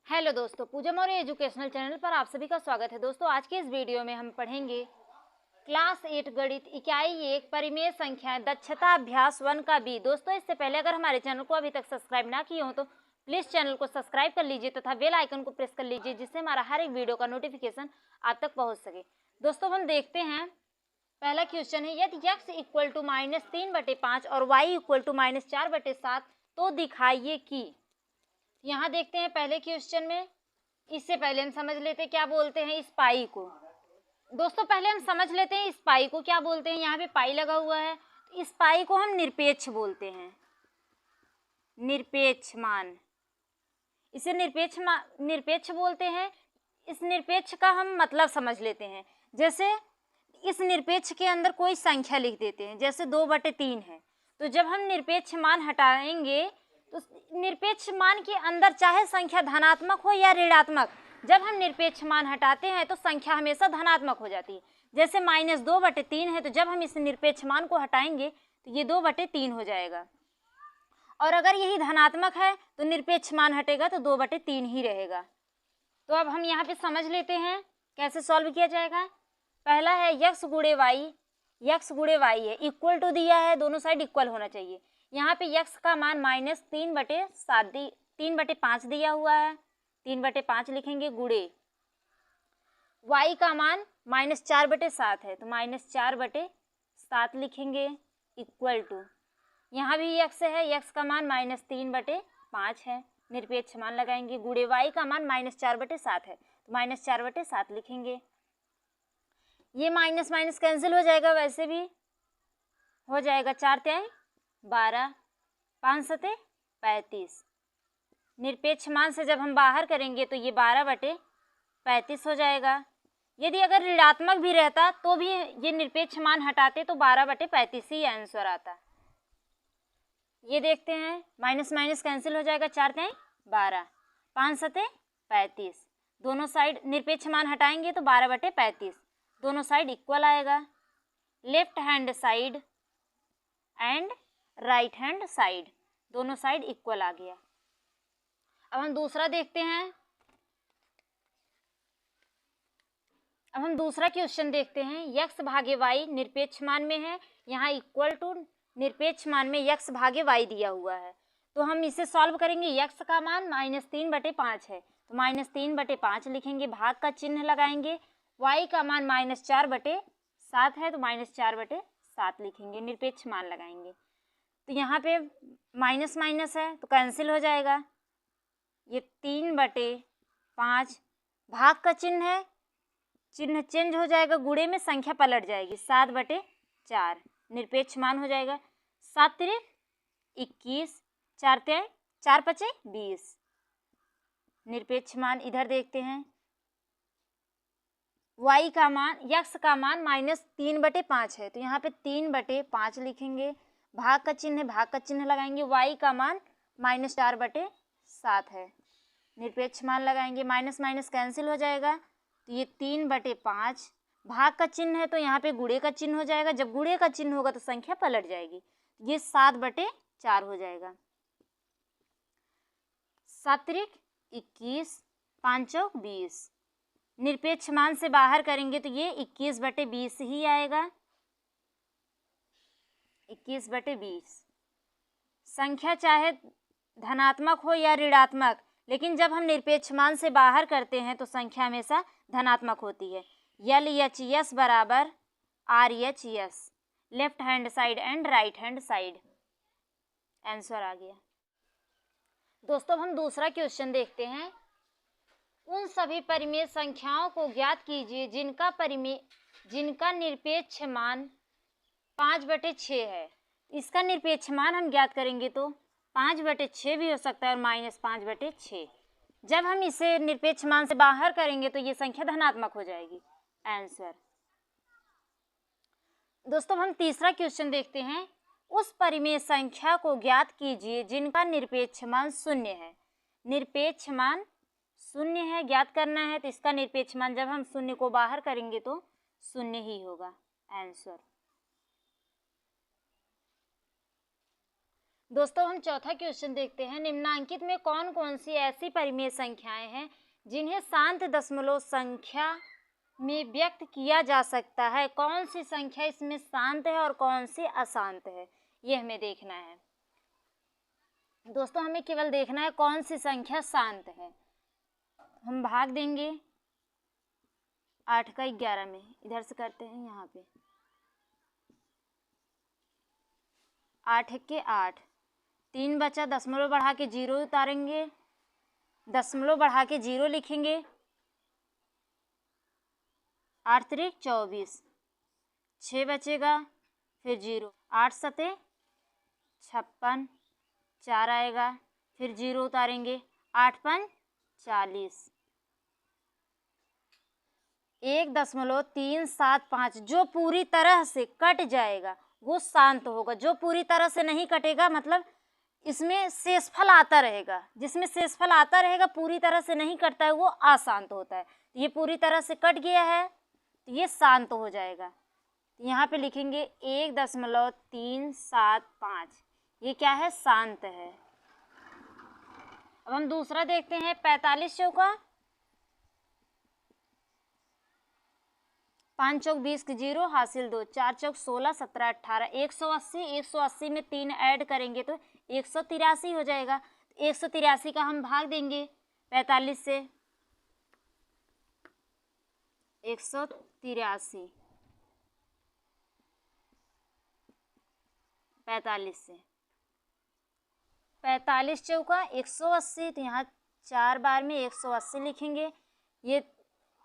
Hello दोस्तों, पूजा Maurya educational channel पर आप सभी का स्वागत है। दोस्तों, आज के इस वीडियो में हम पढ़ेंगे क्लास 8 गणित इकाई 1 परिमेय संख्या दक्षता अभ्यास 1 का बी। दोस्तों, इससे पहले अगर हमारे चैनल को अभी तक सब्सक्राइब ना किए हो तो प्लीज़ चैनल को सब्सक्राइब कर लीजिए तथा बेल आइकन को प्रेस कर लीजिए, जिससे हमारा हर एक वीडियो का नोटिफिकेशन आप तक पहुँच सके। दोस्तों, हम देखते हैं, पहला क्वेश्चन है, यदि x इक्वल टू -3/5 और y इक्वल टू -4/7 तो दिखाइए कि। यहाँ देखते हैं पहले क्वेश्चन में, इससे पहले हम समझ लेते हैं क्या बोलते हैं इस पाई को। दोस्तों, पहले हम समझ लेते हैं इस पाई को क्या बोलते हैं। यहाँ पे पाई लगा हुआ है, तो इस पाई को हम निरपेक्ष बोलते हैं, निरपेक्ष मान। इसे निरपेक्ष बोलते हैं। इस निरपेक्ष का हम मतलब समझ लेते हैं। जैसे इस निरपेक्ष के अंदर कोई संख्या लिख देते हैं, जैसे 2/3 है, तो जब हम निरपेक्ष मान हटाएंगे तो निरपेक्ष मान के अंदर चाहे संख्या धनात्मक हो या ऋणात्मक, जब हम निरपेक्ष मान हटाते हैं तो संख्या हमेशा धनात्मक हो जाती है। जैसे -2/3 है, तो जब हम इस निरपेक्ष मान को हटाएंगे तो ये 2/3 हो जाएगा। और अगर यही धनात्मक है तो निरपेक्ष मान हटेगा तो 2/3 ही रहेगा। तो अब हम यहाँ पे समझ लेते हैं कैसे सॉल्व किया जाएगा। पहला है x गुणे y है, इक्वल टू दिया है, दोनों साइड इक्वल होना चाहिए। यहाँ पे x का मान -3/5 दिया हुआ है, 3/5 लिखेंगे, गुणे y का मान -4/7 है, तो -4/7 लिखेंगे, इक्वल टू, यहाँ भी x है, x का मान -3/5 है, निरपेक्ष मान लगाएंगे, गुणे y का मान -4/7 है, तो -4/7 लिखेंगे। ये माइनस माइनस कैंसिल हो जाएगा, वैसे भी हो जाएगा, 4 तिहाई 12, 5 सते 35। निरपेक्ष मान से जब हम बाहर करेंगे तो ये 12/35 हो जाएगा। यदि अगर ऋणात्मक भी रहता तो भी ये निरपेक्ष मान हटाते तो 12/35 ही आंसर आता। ये देखते हैं, माइनस माइनस कैंसिल हो जाएगा, 4 तिहाई 12, 5 सते 35, दोनों साइड निरपेक्ष मान हटाएंगे तो 12/35, दोनों साइड इक्वल आएगा। Left hand side and right hand side, दोनों साइड इक्वल आ गया। अब हम दूसरा देखते हैं, अब हम दूसरा क्वेश्चन देखते हैं। x भागे y निरपेक्ष मान में है, यहाँ इक्वल टू निरपेक्ष मान में x भागे y दिया हुआ है, तो हम इसे सॉल्व करेंगे। x का मान -3/5 है, तो -3/5 लिखेंगे, भाग का चिन्ह लगाएंगे। y का मान -4/7 है, तो -4/7 लिखेंगे, निरपेक्ष मान लगाएंगे। तो यहाँ पे माइनस माइनस है तो कैंसिल हो जाएगा, ये 3/5, भाग का चिन्ह है, चिन्ह चेंज हो जाएगा, गुणे में संख्या पलट जाएगी, 7/4, निरपेक्ष मान हो जाएगा, 7 तिरिक 21, 4 तिहाई 4 पचे 20, निरपेक्ष मान इधर देखते हैं। y का मान, x का मान -3/5 है, तो यहाँ पे 3/5 लिखेंगे, भाग का चिन्ह लगाएंगे। y का मान -4/7 है, निरपेक्ष मान लगाएंगे, माइनस माइनस कैंसिल हो जाएगा, तो ये 3/5, भाग का चिन्ह है तो यहाँ पे गुणे का चिन्ह हो जाएगा, जब गुणे का चिन्ह होगा तो संख्या पलट जाएगी, ये 7/4 हो जाएगा। 7 तिरिक 21, 5 चौक 20, निरपेक्ष मान से बाहर करेंगे तो ये 21/20 ही आएगा, 21/20। संख्या चाहे धनात्मक हो या ऋणात्मक, लेकिन जब हम निरपेक्ष मान से बाहर करते हैं तो संख्या हमेशा धनात्मक होती है। LHS बराबर RHS, left hand side and right hand side, answer आ गया। दोस्तों, हम दूसरा क्वेश्चन देखते हैं। उन सभी परिमेय संख्याओं को ज्ञात कीजिए जिनका निरपेक्ष मान 5/6 है। इसका निरपेक्ष मान हम ज्ञात करेंगे तो 5/6 भी हो सकता है और -5/6। जब हम इसे निरपेक्ष मान से बाहर करेंगे तो ये संख्या धनात्मक हो जाएगी, आंसर। दोस्तों, हम तीसरा क्वेश्चन देखते हैं। उस परिमेय संख्या को ज्ञात कीजिए जिनका निरपेक्ष मान 0 है। निरपेक्ष मान 0 है, ज्ञात करना है, तो इसका निरपेक्ष मान जब हम 0 को बाहर करेंगे तो 0 ही होगा, आंसर। दोस्तों हम चौथा क्वेश्चन देखते हैं। निम्नांकित में कौन कौन सी ऐसी परिमेय संख्याएं हैं जिन्हें शांत दशमलव संख्या में व्यक्त किया जा सकता है? कौन सी संख्या इसमें शांत है और कौन सी अशांत है, ये हमें देखना है। दोस्तों हमें केवल देखना है कौन सी संख्या शांत है। हम भाग देंगे 8 का 11 में, इधर से करते हैं यहाँ पे 8 के 8, 3 बचा, दशमलव बढ़ा के 0 उतारेंगे, दशमलव बढ़ा के 0 लिखेंगे, 8 त्रिक 24, 6 बचेगा, फिर 0, 8 सते 56, 4 आएगा, फिर 0 उतारेंगे, 8 पंच 40, 1.375 जो पूरी तरह से कट जाएगा वो शांत होगा। जो पूरी तरह से नहीं कटेगा मतलब इसमें शेषफल आता रहेगा, जिसमें शेषफल आता रहेगा पूरी तरह से नहीं कटता है वो अशांत होता है। ये पूरी तरह से कट गया है तो ये शांत हो जाएगा। यहाँ पे लिखेंगे 1.375, ये क्या है? शांत है। अब हम दूसरा देखते हैं 45 चौका, 5 चौक 20 के 0 हासिल 2, 4 चौक 16 17 18, 180, 180 में 3 ऐड करेंगे तो 183 हो जाएगा। 183 का हम भाग देंगे 45 से, 183 45 से, 45 चौका 180, तो यहाँ 4 बार में 180 लिखेंगे, ये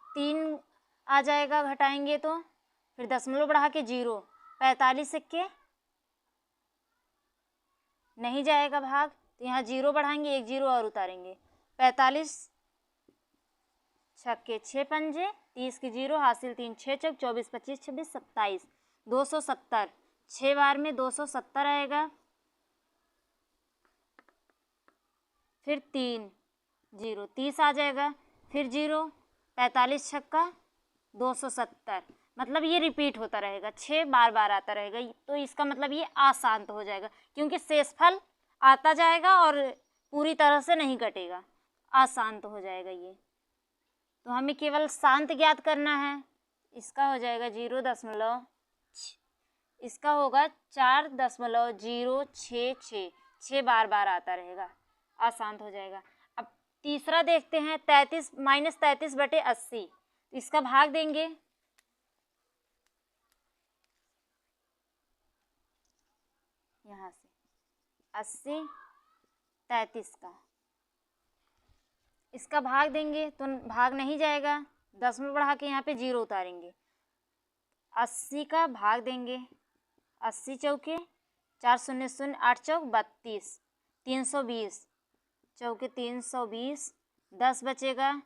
3 आ जाएगा घटाएंगे तो, फिर दशमलव बढ़ा के 0, 45 के नहीं जाएगा भाग तो यहाँ 0 बढ़ाएंगे, 1 0 और उतारेंगे, 45 छक्के 6 पंजे 30 के 0 हासिल 3, 6 चौक 24 25 26 27, 270, 6 बार में 270 आएगा, फिर 3 0 30 आ जाएगा, फिर 0, 45 छक्का 270, मतलब ये रिपीट होता रहेगा, 6 बार बार आता रहेगा, तो इसका मतलब ये अशांत हो जाएगा क्योंकि शेषफल आता जाएगा और पूरी तरह से नहीं कटेगा, अशांत हो जाएगा ये। तो हमें केवल शांत ज्ञात करना है। इसका हो जाएगा 0., इसका होगा 4.066, 6 बार बार आता रहेगा, अशांत हो जाएगा। अब तीसरा देखते हैं 33 बटे 80, इसका भाग देंगे, यहाँ से 80 33 का, इसका भाग देंगे तो भाग नहीं जाएगा, दशमलव बढ़ा के यहाँ पे 0 उतारेंगे, 80 का भाग देंगे, 80 चौके 4 0 0 8 चौक 32, 320 चौके 320, 10 बचेगा,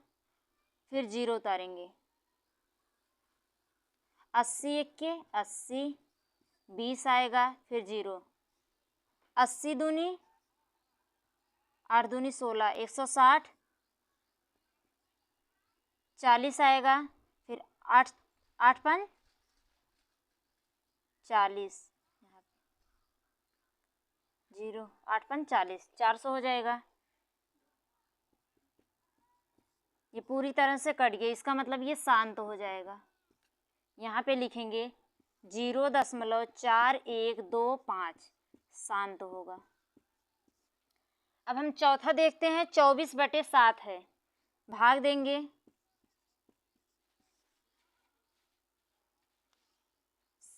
फिर 0 उतारेंगे, 80 1 80, 20 आएगा, फिर 0, 80 दूनी 8 दूनी 16, 160, 40 आएगा, फिर 8 पंच 40, 0 8 पंच 40, 400 हो जाएगा। ये पूरी तरह से कट गया, इसका मतलब ये शांत हो जाएगा। यहाँ पे लिखेंगे 0.4125 शांत होगा। अब हम चौथा देखते हैं 24 बटे 7 है, भाग देंगे,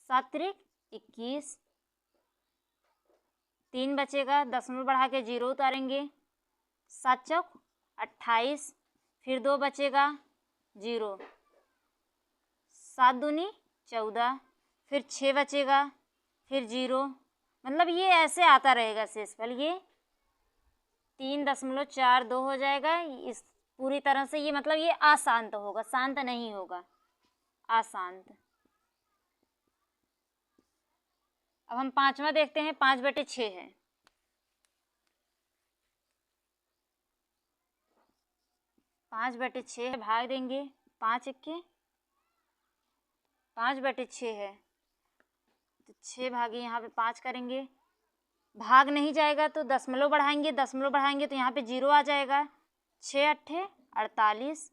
7 त्रिक 21, 3 बचेगा, दशमलव बढ़ा के 0 उतारेंगे, 7 चौक 28, फिर 2 बचेगा 0, 7 दूनी 14, फिर 6 बचेगा, फिर 0, मतलब ये ऐसे आता रहेगा शेषफल, ये 3.42 हो जाएगा। इस पूरी तरह से ये मतलब ये अशांत होगा, शांत नहीं होगा, अशांत। अब हम पांचवा देखते हैं 5 बटे 6 है, 5 बटे 6 भाग देंगे, 5 1 5 बटे 6 है तो 6 भागे यहाँ पे 5 करेंगे, भाग नहीं जाएगा तो दशमलव बढ़ाएंगे तो यहाँ पे 0 आ जाएगा। 6 अट्ठे 48,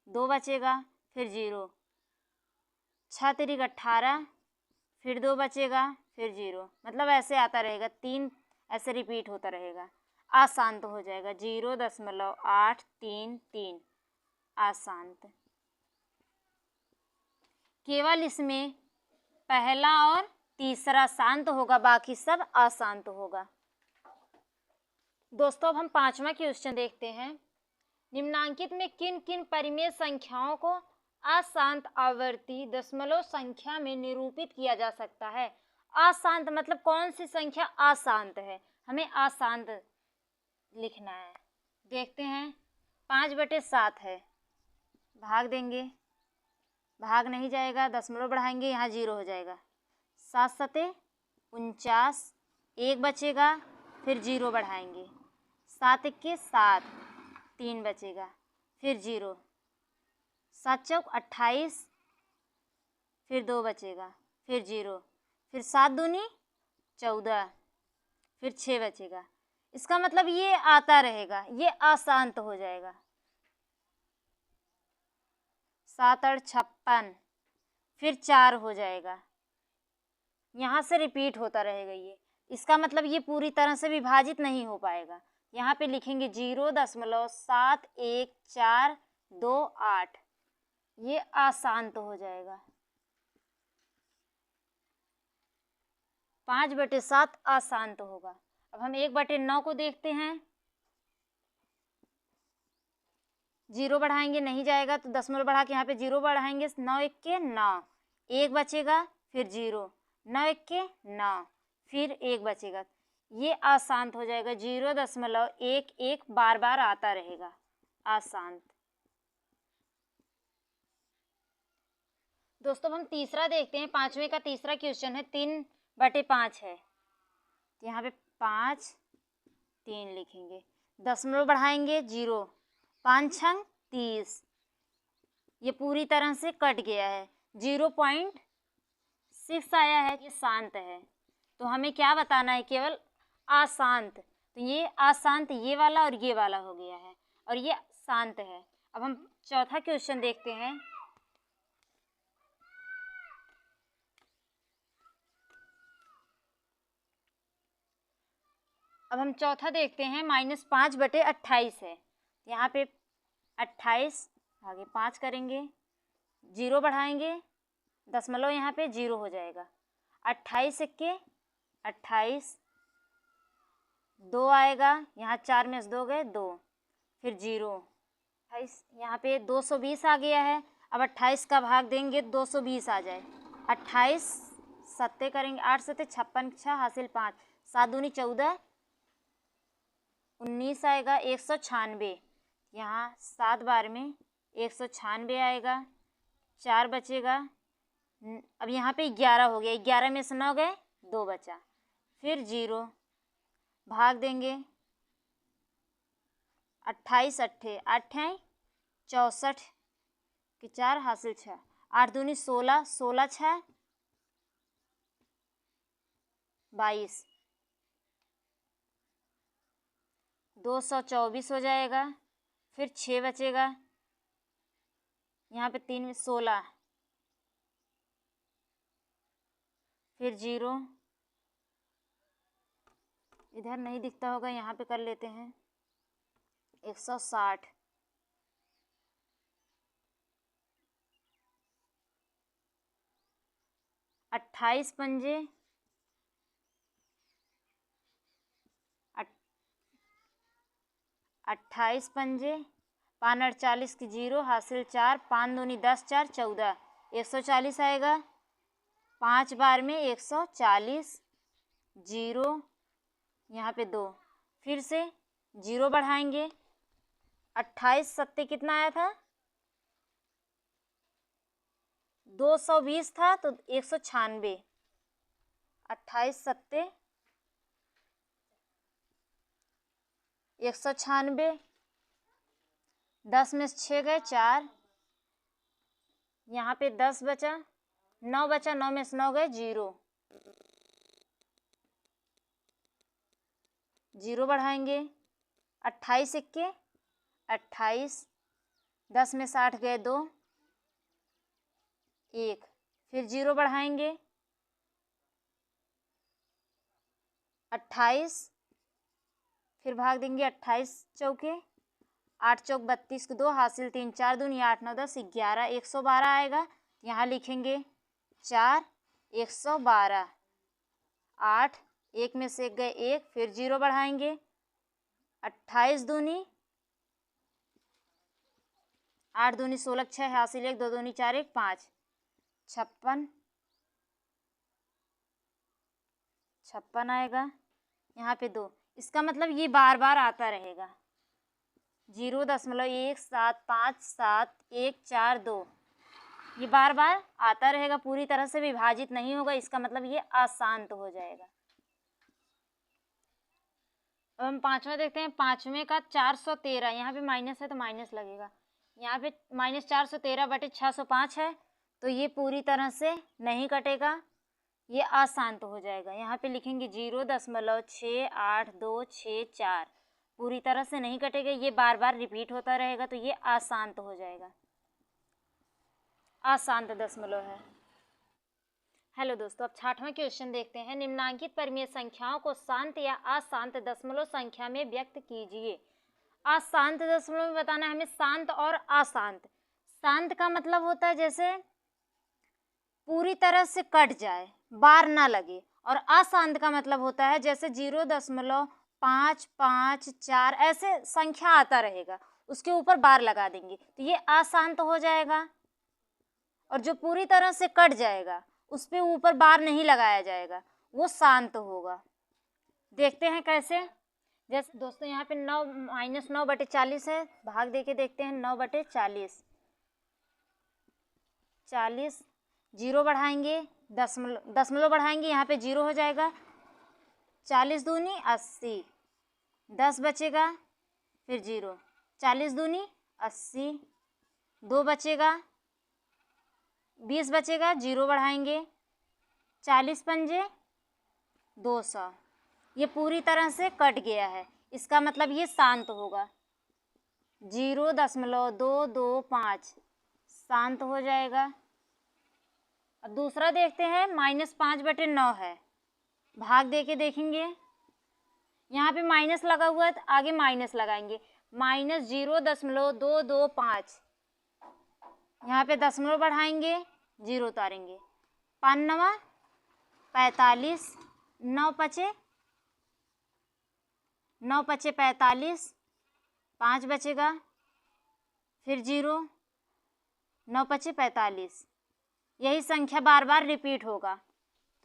2 बचेगा, फिर 0, 6 तिरिक 18, फिर 2 बचेगा, फिर 0, मतलब ऐसे आता रहेगा, 3 ऐसे रिपीट होता रहेगा। अशांत हो जाएगा 0.833 अशांत। केवल इसमें पहला और तीसरा शांत होगा, बाकी सब अशांत होगा। दोस्तों अब हम 5वां क्वेश्चन देखते हैं। निम्नांकित में किन किन परिमेय संख्याओं को अशांत आवर्ती दशमलव संख्या में निरूपित किया जा सकता है? अशांत मतलब कौन सी संख्या अशांत है, हमें अशांत लिखना है। देखते हैं, 5/7 है, भाग देंगे, भाग नहीं जाएगा, दशमलव बढ़ाएंगे, यहाँ 0 हो जाएगा। 7 सते 49, 1 बचेगा, फिर 0 बढ़ाएंगे, 7 इक्के 7, 3 बचेगा, फिर 0, 7 चौक 28, फिर 2 बचेगा, फिर 0, फिर 7 दूनी 14, फिर 6 बचेगा। इसका मतलब ये आता रहेगा, ये अशांत हो जाएगा। 7 8 56, फिर 4 हो जाएगा, यहाँ से रिपीट होता रहेगा ये। इसका मतलब ये पूरी तरह से विभाजित नहीं हो पाएगा। यहाँ पे लिखेंगे 0.7148, ये अशांत हो जाएगा। 5/7 अशांत होगा। अब हम 1/9 को देखते हैं। 0 बढ़ाएंगे नहीं जाएगा तो दशमलव बढ़ा के यहाँ पे 0 बढ़ाएंगे, 9 इक्के 9, 1 बचेगा, फिर 0, 9 इक्के 9, फिर 1 बचेगा, ये अशांत हो जाएगा। 0.11 बार बार आता रहेगा, अशांत। दोस्तों हम तीसरा देखते हैं। 5वें का तीसरा क्वेश्चन है, 3/5 है, यहाँ पे 5 3 लिखेंगे, दशमलव बढ़ाएंगे 0, 5 छंग 30, ये पूरी तरह से कट गया है, 0.6 आया है, ये शांत है। तो हमें क्या बताना है, केवल अशांत। तो ये अशांत ये वाला और ये वाला हो गया है, और ये शांत है। अब हम चौथा क्वेश्चन देखते हैं। अब हम चौथा देखते हैं। -5/28 है, यहाँ पे 28 आगे 5 करेंगे, 0 बढ़ाएंगे, दशमलव यहाँ पे 0 हो जाएगा। 28 इक्के 28, 2 आएगा, यहाँ 4 में से 2 गए 2, फिर 0, 28 यहाँ पे 220 आ गया है। अब 28 का भाग देंगे 220 आ जाए। 28 सत्ते करेंगे, 8 सत्ते 56, 6 हासिल 5, 7 दूनी 14, 19 आएगा। 196, यहाँ 7 बार में 196 आएगा, 4 बचेगा। अब यहाँ पे 11 हो गया, 11 में से 9 गए 2 बचा, फिर 0, भाग देंगे। 28 अट्ठे 8 64 के 4 हासिल 6, 8 दूनी 16, 16 6 22, 224 हो जाएगा, फिर 6 बचेगा, यहाँ पे 3 में 16, फिर 0, इधर नहीं दिखता होगा, यहाँ पे कर लेते हैं। 160, 28 पंजे 28 पंजे 5 48 की 0 हासिल 4, 5 दूनी 10 4 14, 140 आएगा। 5 बार में 140, 0 यहाँ पे 2, फिर से 0 बढ़ाएंगे। 28 सत्ते कितना आया था, 220 था, तो 196, 28 सत्ते 196, 10 में से 6 गए 4, यहाँ पे 10 बचा, 9 बचा, 9 में से 9 गए 0, जीरो बढ़ाएंगे, 28 इक्के 28, 10 में 60 गए 2, 1, फिर जीरो बढ़ाएंगे, 28, फिर भाग देंगे 28 चौके, 8 चौक 32 को 2, हासिल 3, 4 दूनी 8, 9 10 11, 112 आएगा। यहाँ लिखेंगे 4, 112, 8, 1 में से 1 गए 1, फिर जीरो बढ़ाएंगे, 28 दूनी 8 दूनी 16, 6 हासिल 1, 2 दूनी 4, 1 5, 56 आएगा। यहाँ पे 2, इसका मतलब ये बार बार आता रहेगा। 0.1757 ये बार बार आता रहेगा, पूरी तरह से विभाजित नहीं होगा, इसका मतलब ये अशांत हो जाएगा। अब हम पांचवा देखते हैं। पांचवें का 413, यहाँ पे माइनस है तो माइनस लगेगा। यहाँ पे -413/605 है, तो ये पूरी तरह से नहीं कटेगा, ये अशांत हो जाएगा। यहाँ पे लिखेंगे 0.682664, पूरी तरह से नहीं कटेगा, ये बार बार रिपीट होता रहेगा, तो ये अशांत हो जाएगा, अशांत दशमलव है। हेलो दोस्तों, अब 6वां क्वेश्चन देखते हैं। निम्नांकित परिमेय संख्याओं को शांत या अशांत दशमलव संख्या में व्यक्त कीजिए। अशांत दशमलव में बताना है हमें शांत और अशांत। शांत का मतलब होता है जैसे पूरी तरह से कट जाए, बार ना लगे, और अशांत का मतलब होता है जैसे 0.554 ऐसे संख्या आता रहेगा, उसके ऊपर बार लगा देंगे, तो ये अशांत हो जाएगा। और जो पूरी तरह से कट जाएगा, उस पे ऊपर बार नहीं लगाया जाएगा, वो शांत होगा। देखते हैं कैसे। जैसे दोस्तों यहाँ पे 9 -9/40 है, भाग देके देखते हैं। 9/40, 40, जीरो बढ़ाएंगे, दशमलव बढ़ाएंगे, यहाँ पे जीरो हो जाएगा। 40 दूनी 80, 10 बचेगा, फिर जीरो, 40 दूनी 80, 2 बचेगा, 20 बचेगा, जीरो बढ़ाएंगे, 40 पंजे 200, ये पूरी तरह से कट गया है, इसका मतलब ये शांत होगा। 0.225 शांत हो जाएगा। अब दूसरा देखते हैं। -5/9 है, भाग देके देखेंगे। यहाँ पे माइनस लगा हुआ है, तो आगे माइनस लगाएंगे, -0.225, यहाँ पे दशमलव बढ़ाएंगे, जीरो उतारेंगे, 5 9 45, 9 5 45, 5 बचेगा, फिर जीरो, 9 5 45, यही संख्या बार बार रिपीट होगा,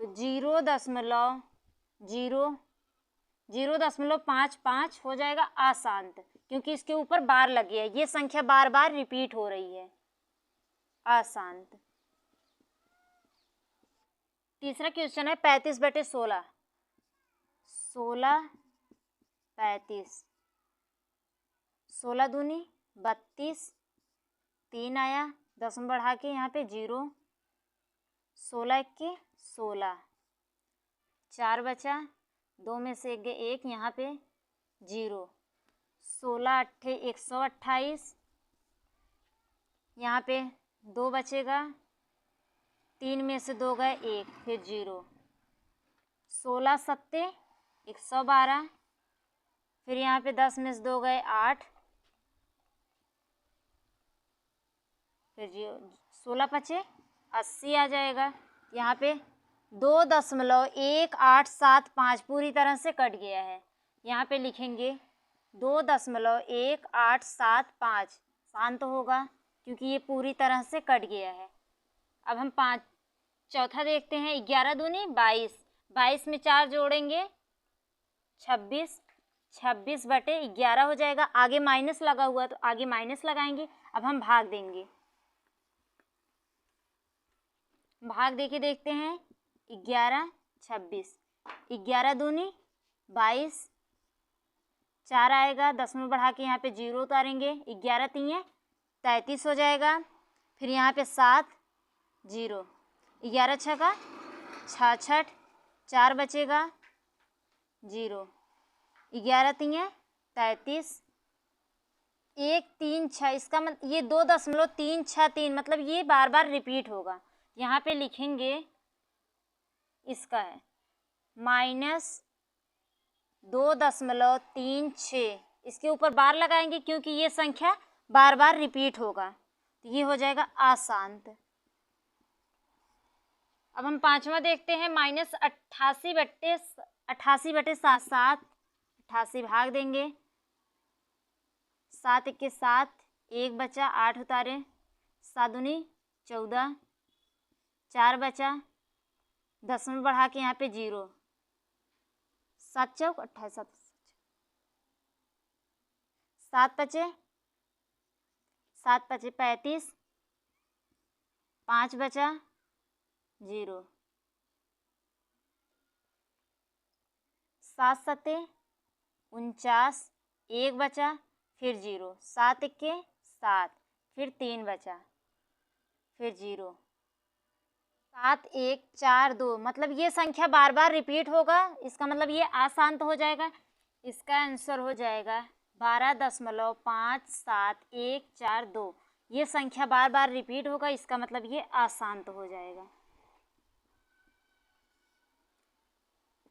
तो 0.55 हो जाएगा अशांत, क्योंकि इसके ऊपर बार लगी है, ये संख्या बार बार रिपीट हो रही है, अशांत। तीसरा क्वेश्चन है 35/16, 16 35, 16 दूनी 32, 3 आया, दसम बढ़ा के यहाँ पे जीरो, 16 इक्के 16, 4 बचा, 2 में से 1 गए 1, यहाँ पे जीरो, 16 अट्ठे 128, यहाँ पे 2 बचेगा, 3 में से 2 गए 1, फिर जीरो, 16 सत्ते 112, फिर यहाँ पे 10 में से 2 गए 8, फिर 16 पचे 80 आ जाएगा। यहाँ पे 2.1875 पूरी तरह से कट गया है, यहाँ पे लिखेंगे 2.1875 शांत होगा, क्योंकि ये पूरी तरह से कट गया है। अब हम चौथा देखते हैं। 11 दूनी 22, 22 में 4 जोड़ेंगे 26, 26/11 हो जाएगा। आगे माइनस लगा हुआ तो आगे माइनस लगाएंगे। अब हम भाग देंगे, भाग देके देखते हैं। 11 26, 11 दूनी 22, 4 आएगा, दसवें बढ़ा के यहाँ पे जीरो उतारेंगे, 11 3 33 हो जाएगा। फिर यहाँ पे 7 जीरो, 11 6 66, 4 बचेगा जीरो, 11 तियां 33, 1 3 6, इसका मतलब ये 2.363 मतलब ये बार बार रिपीट होगा। यहाँ पे लिखेंगे इसका है -2.36, इसके ऊपर बार लगाएंगे क्योंकि ये संख्या बार बार रिपीट होगा, तो ये हो जाएगा अशांत। अब हम पांचवा देखते हैं -88 बटे 7, 88 भाग देंगे, 7 1 7, 1 बचा, 8 उतारे, 7 दूनी 14, 4 बचा, 10 में बढ़ा के यहाँ पे 0, 7 चौक 28, 7 बचे 35, 5 बचा 0, 7 सते 49, 1 बचा फिर 0, 7 1 7, फिर 3 बचा फिर 0, 7 1 4 2 मतलब ये संख्या बार बार रिपीट होगा, इसका मतलब ये अशांत हो जाएगा। इसका आंसर हो जाएगा 12.5714 ये संख्या बार बार रिपीट होगा, इसका मतलब ये अशांत हो जाएगा।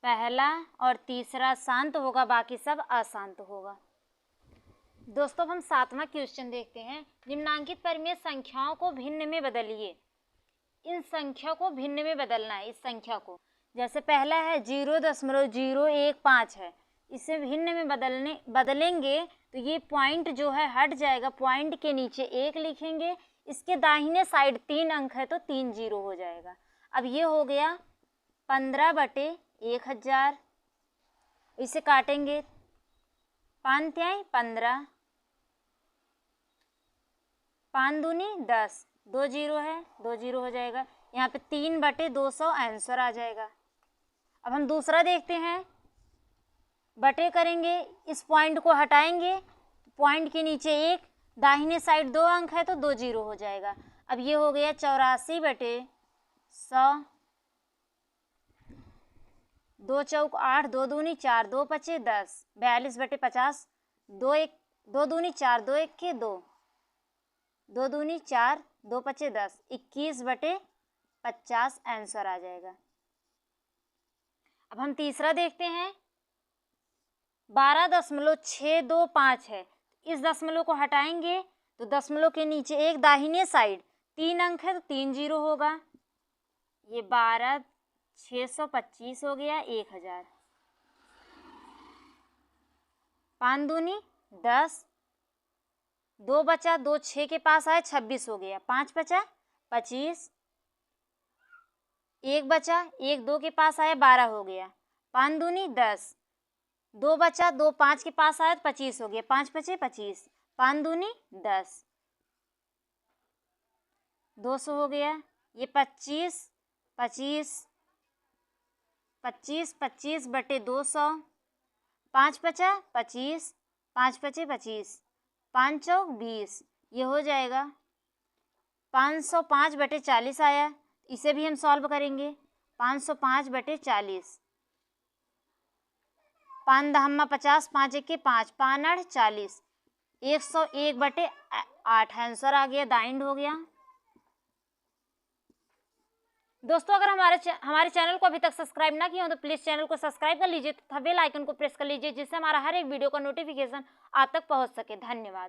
पहला और तीसरा शांत होगा, बाकी सब अशांत होगा। दोस्तों हम 7वां क्वेश्चन देखते हैं। निम्नांकित परिमेय संख्याओं को भिन्न में बदलिए। इन संख्या को भिन्न में बदलना है। इस संख्या को जैसे पहला है 0.015 है, इसे भिन्न में बदलेंगे तो ये पॉइंट जो है हट जाएगा, पॉइंट के नीचे 1 लिखेंगे, इसके दाहिने साइड 3 अंक है तो 3 0 हो जाएगा। अब ये हो गया 15/1000, इसे काटेंगे 5 तिहाई 15, 5 दूनी 10, 2 0 है 2 0 हो जाएगा। यहाँ पे 3/200 आंसर आ जाएगा। अब हम दूसरा देखते हैं, बटे करेंगे, इस पॉइंट को हटाएंगे, पॉइंट के नीचे 1, दाहिने साइड 2 अंक है तो 2 0 हो जाएगा। अब ये हो गया 84/100, 2 चौक 8, 2 दूनी 4, 2 पचे 10, 42/50, 2 दूनी 4, 2 1 के 2, 2 दूनी 4, 2 पचे 10, 21/50 आंसर आ जाएगा। अब हम तीसरा देखते हैं, 12.625 है, इस दशमलव को हटाएंगे तो दशमलव के नीचे 1, दाहिने साइड 3 अंक है तो 3 0 होगा। ये 12,625 हो गया 1000, 5 दूनी 10, 2 बचा, 2 6 के पास आया 26 हो गया, 5 बचा 25, 1 बचा, 1 2 के पास आया 12 हो गया, 5 दूनी 10, 2 बचा, 2 5 के पास आया 25 हो गया, 5 बचे 25, 5 दूनी 10, 200 हो गया। ये 25 25 25 25/200, 5 बचा 25, 5 बचे 25, 5 चौक 20, ये हो जाएगा 505/40 आया। इसे भी हम सॉल्व करेंगे, 505/40, 5 दहम्मा 50, 5 1 5, 5 8 40, 101/8 आंसर आ गया, दाइंड हो गया। दोस्तों अगर हमारे चैनल को अभी तक सब्सक्राइब ना किया हो तो प्लीज़ चैनल को सब्सक्राइब कर लीजिए तथा बेल आइकन को प्रेस कर लीजिए, जिससे हमारा हर एक वीडियो का नोटिफिकेशन आप तक पहुंच सके। धन्यवाद।